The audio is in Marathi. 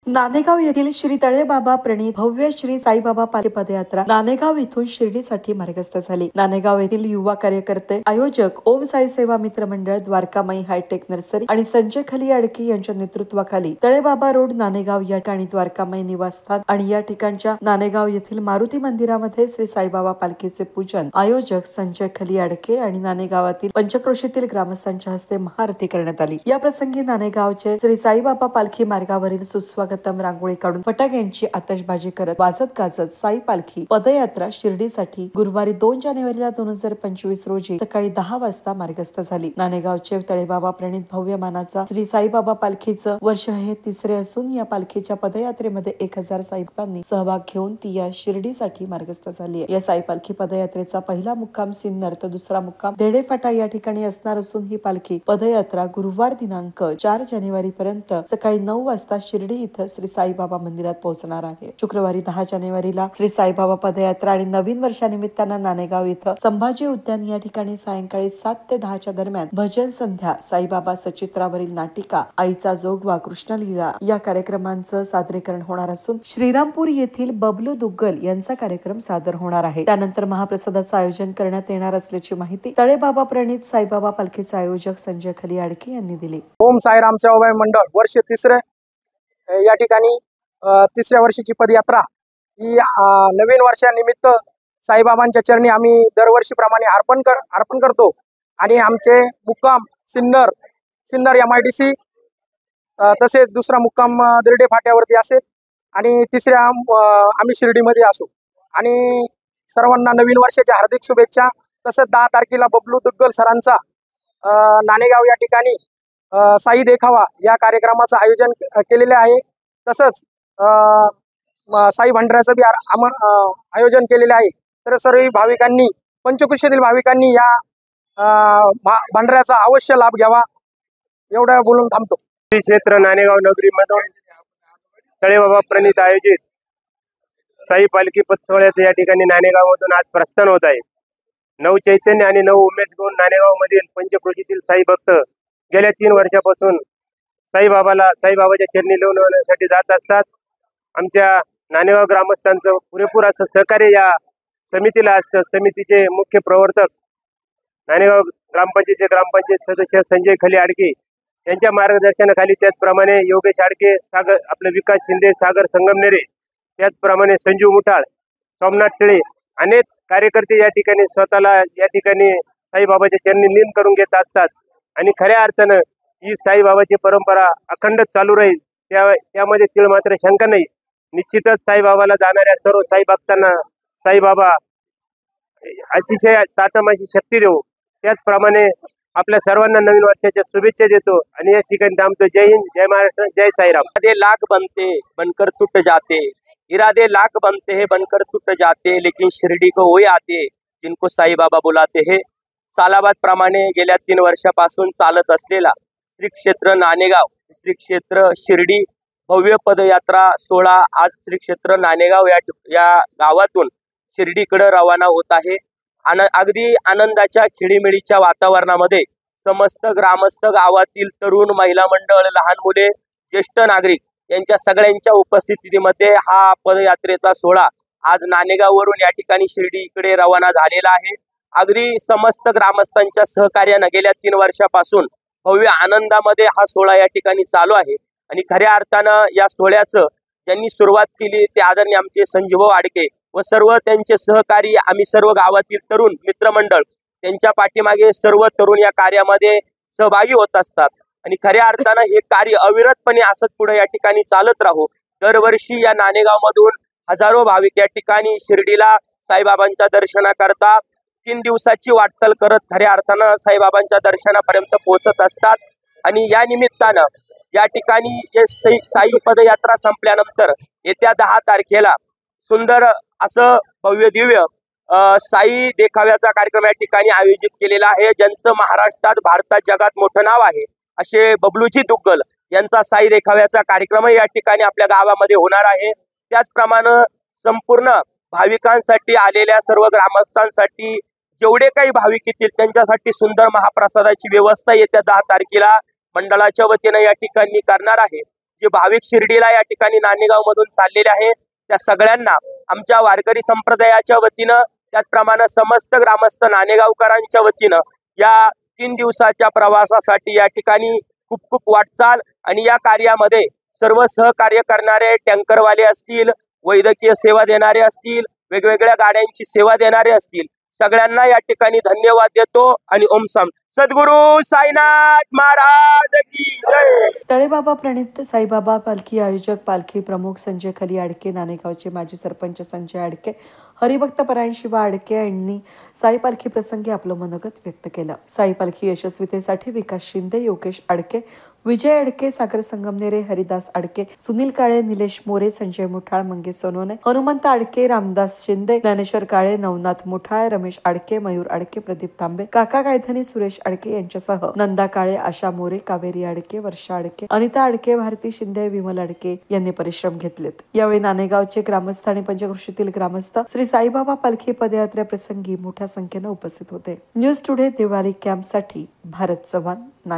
नाणेगाव येथील श्री तळेबाबा प्रणीत भव्य श्री साईबाबा पालखी पदयात्रा नाणेगाव इथून शिर्डीसाठी मार्गस्थ झाली। नाणेगाव येथील युवा कार्यकर्ते आयोजक ओम साई सेवा मित्र मंडळ, द्वारकामाई हायटेक नर्सरी आणि संजय खलियाडके यांच्या नेतृत्वाखाली तळेबाबा रोड नाणेगाव या ठिकाणी द्वारकामाई निवासस्थान आणि या ठिकाणच्या नाणेगाव येथील मारुती मंदिरामध्ये श्री साईबाबा पालखीचे पूजन आयोजक संजय खलियाडके आणि नाणेगावातील पंचक्रोशीतील ग्रामस्थांच्या हस्ते महाआरती करण्यात आली। या प्रसंगी नाणेगावचे श्री साईबाबा पालखी मार्गावरील सुस्वागत रांगोळी काढून फटाक्यांची आतषबाजी करत वाजत गाजत साई पालखी पदयात्रा शिर्डीसाठी गुरुवारी 2 जानेवारीला 2025 रोजी सकाळी 10 वाजता मार्गस्थ झाली। नाणेगावचे तळेबाबा प्रणीत भव्य मानाचा श्री साईबाबा पालखीचं वर्ष हे तिसरे असून या पालखीच्या पदयात्रेमध्ये 1000 साई भक्तांनी सहभाग घेऊन ती या शिर्डीसाठी मार्गस्थ झाली आहे। या साई पालखी पदयात्रेचा पहिला मुक्काम सिन्नर तर दुसरा मुक्काम देडेफाटा या ठिकाणी असणार असून ही पालखी पदयात्रा गुरुवार दिनांक 4 जानेवारी पर्यंत सकाळी 9 वाजता शिर्डी इथं श्री साईबाबा मंदिरात पोहोचणार आहे। शुक्रवारी 10 जानेवारीला श्री साईबाबा पदयात्रा आणि नवीन वर्षानिमित्तानं नाणेगाव इथं संभाजी उद्यान या ठिकाणी सायंकाळी 7 ते 10 दरम्यान भजन संध्या, साईबाबा सचित्रावरील नाटिका, आईचा जोगवा, कृष्णलीला या कार्यक्रमांचं सादरीकरण होणार असून श्रीरामपूर येथील बबलू दुग्गल यांचा कार्यक्रम सादर होणार आहे। त्यानंतर महाप्रसादाचं आयोजन करण्यात येणार असल्याची माहिती तळेबाबा प्रणीत साईबाबा पालखीचे आयोजक संजय खलियाडके यांनी दिली। ओम साईराम सेवाभावी मंडळ वर्ष तिसरे या ठिकाणी तिसऱ्या वर्षीची पदयात्रा ही नवीन वर्षानिमित्त साईबाबांच्या चरणी आम्ही दरवर्षीप्रमाणे अर्पण करतो आणि आमचे मुक्काम सिन्नर MIDC तसेच दुसरा मुक्काम दिर्डे फाट्यावरती असेल आणि तिसऱ्या आम्ही शिर्डीमध्ये असू आणि सर्वांना नवीन वर्षाच्या हार्दिक शुभेच्छा। तसंच 10 तारखेला बबलू दुग्गल सरांचा नाणेगाव या ठिकाणी साई देखावा या कार्यक्रमाचं आयोजन केलेले आहे। तसंच साई भंडाऱ्याचं बी आयोजन केलेले आहे। तर सर्व भाविकांनी पंचक्रोशीतील भाविकांनी या भंडाऱ्याचा अवश्य लाभ घ्यावा एवढं बोलून थांबतो। श्री क्षेत्र नाणेगाव नगरी मधून तळेबाबा प्रणीत आयोजित साई पालखी पथसोहळ्याचे या ठिकाणी नाणेगाव मधून आज प्रस्थान होत आहे। नव चैतन्य आणि नव उमेद घेऊन नाणेगाव मधील पंचक्रोशीतील साई भक्त गेल्या 3 वर्षापासून साईबाबाच्या चरणी लावण्यासाठी जात असतात। आमच्या नाणेगाव ग्रामस्थांचं पुरेपूर असं सहकार्य या समितीला असतं। समितीचे मुख्य प्रवर्तक नाणेगाव ग्रामपंचायत सदस्य संजय खलियाडके यांच्या मार्गदर्शनाखाली, त्याचप्रमाणे योगेश आडके, आपले विकास शिंदे, सागर संगमनेरे, त्याचप्रमाणे संजू मुठाळ, सोमनाथ टिळे अनेक कार्यकर्ते या ठिकाणी स्वतःला या ठिकाणी साईबाबाच्या चरणी लीन करून घेत असतात आणि खऱ्या अर्थानं ही साईबाबाची परंपरा अखंड चालू राहील त्यामध्ये तीळ मात्र शंका नाही। निश्चितच साईबाबाला जाणाऱ्या सर्व साई भक्तांना साईबाबा अतिशय ताटमाची शक्ती देऊ। त्याचप्रमाणे आपल्या सर्वांना नवीन वर्षाच्या शुभेच्छा देतो आणि या ठिकाणी थांबतो। जय हिंद, जय महाराष्ट्र, जय साईराम। इरादे लाख बनते बनकर टूट जाते, इरादे लाख बनते हैं बनकर टूट जाते, लेकिन शिर्डी को वही आते जिनको साईबाबा बुलाते हैं। सालाबाद प्रमाणे गेल्या 3 वर्षापासून चालत असलेला श्री क्षेत्र नाणेगाव, श्री क्षेत्र शिर्डी भव्य पदयात्रा सोहळा आज श्री क्षेत्र नाणेगाव या गावातून शिर्डीकडे रवाना होत आहे। अगदी आनंदाच्या खेळीमेळीच्या वातावरणामध्ये समस्त ग्रामस्थ, गावातील तरुण, महिला मंडळ, लहान मुले, ज्येष्ठ नागरिक यांच्या सगळ्यांच्या उपस्थितीमध्ये हा पदयात्रेचा सोहळा आज नाणेगाववरून या ठिकाणी शिर्डीकडे रवाना झालेला आहे। अगदी समस्त ग्रामस्थांच्या सहकार्याने गेल्या 3 वर्षापासून भव्य आनंदामध्ये हा सोहळा या ठिकाणी चालू आहे आणि खऱ्या अर्थानं या सोहळ्याचं ज्यांनी सुरुवात केली ते आदरणीय आमचे संजूभाऊ आडके व सर्व त्यांचे सहकारी, आम्ही सर्व गावातील तरुण मित्रमंडळ त्यांच्या पाठीमागे सर्व तरुण या कार्यामध्ये सहभागी होत असतात आणि खऱ्या अर्थानं हे कार्य अविरतपणे असत पुढे या ठिकाणी चालत राहू। दरवर्षी या नाणेगाव मधून हजारो भाविक या ठिकाणी शिर्डीला साईबाबांच्या दर्शनाकरता 3 दिवसाची वाटचाल करत खऱ्या अर्थानं साईबाबांच्या दर्शनापर्यंत पोहोचत असतात आणि या निमित्तानं या ठिकाणी जे साई पदयात्रा संपल्यानंतर येत्या 10 तारखेला सुंदर असं भव्य दिव्य साई देखाव्याचा कार्यक्रम या ठिकाणी आयोजित केलेला आहे। ज्यांचं महाराष्ट्रात, भारतात, जगात मोठं नाव आहे असे बबलूजी दुग्गल यांचा साई देखाव्याचा कार्यक्रम या ठिकाणी आपल्या गावामध्ये होणार आहे। त्याचप्रमाणे संपूर्ण भाविकांसाठी, आलेल्या सर्व ग्रामस्थांसाठी, जेवढे काही भाविक येतील त्यांच्यासाठी सुंदर महाप्रसादाची व्यवस्था येत्या 10 तारखेला मंडळाच्या वतीने या ठिकाणी करणार आहे। जे भाविक शिर्डीला या ठिकाणी नाणेगाव मधून चाललेले आहे त्या सगळ्यांना आमच्या वारकरी संप्रदायाच्या वतीनं त्याचप्रमाणे समस्त ग्रामस्थ नाणेगावकरांच्या वतीनं या 3 दिवसाच्या प्रवासासाठी या ठिकाणी खूप खूप वाटचाल आणि या कार्यामध्ये सर्व सहकार्य करणारे टँकरवाले असतील, वैद्यकीय सेवा देणारे असतील, वेगवेगळ्या गाड्यांची सेवा देणारे असतील, सगळ्यांना या ठिकाणी धन्यवाद देतो आणि ओम सम सद्गुरु साईनाथ महाराज की जय. तळेबाबा प्रणित साईबाबा पालखी आयोजक पालखी प्रमुख संजय खली आडके, नाणेगावचे माजी सरपंच संजय आडके, हरिभक्त परायण शिवा आडके यांनी साई पालखी प्रसंगी आपलं मनोगत व्यक्त केलं. साई पालखी यशस्वीतेसाठी विकास शिंदे, योगेश आडके, विजय आडके, सागर संगमनेरे, हरिदास आडके, सुनील काळे, निलेश मोरे, संजय मुठाळ, मंगेश सोनवणे, हनुमंत आडके, रामदास शिंदे, ज्ञानेश्वर काळे, नवनाथ मुठाळ, रमेश आडके, मयूर आडके, प्रदीप तांबे, काका गायधनी, सुरेश आडके यांच्यासह नंदा काळे, आशा मोरे, कावेरी आडके, वर्षा आडके, अनिता आडके, भारती शिंदे, विमल आडके यांनी परिश्रम घेतलेत. यावेळी नाणेगावचे ग्रामस्थ आणि पंचक्रोशीतील ग्रामस्थ श्री साईबाबा पालखी पदयात्रे प्रसंगी मोठ्या संख्येने उपस्थित होते. न्यूज टुडे दिवाळी कॅम्पसाठी भारत चव्हाण, नाशिक.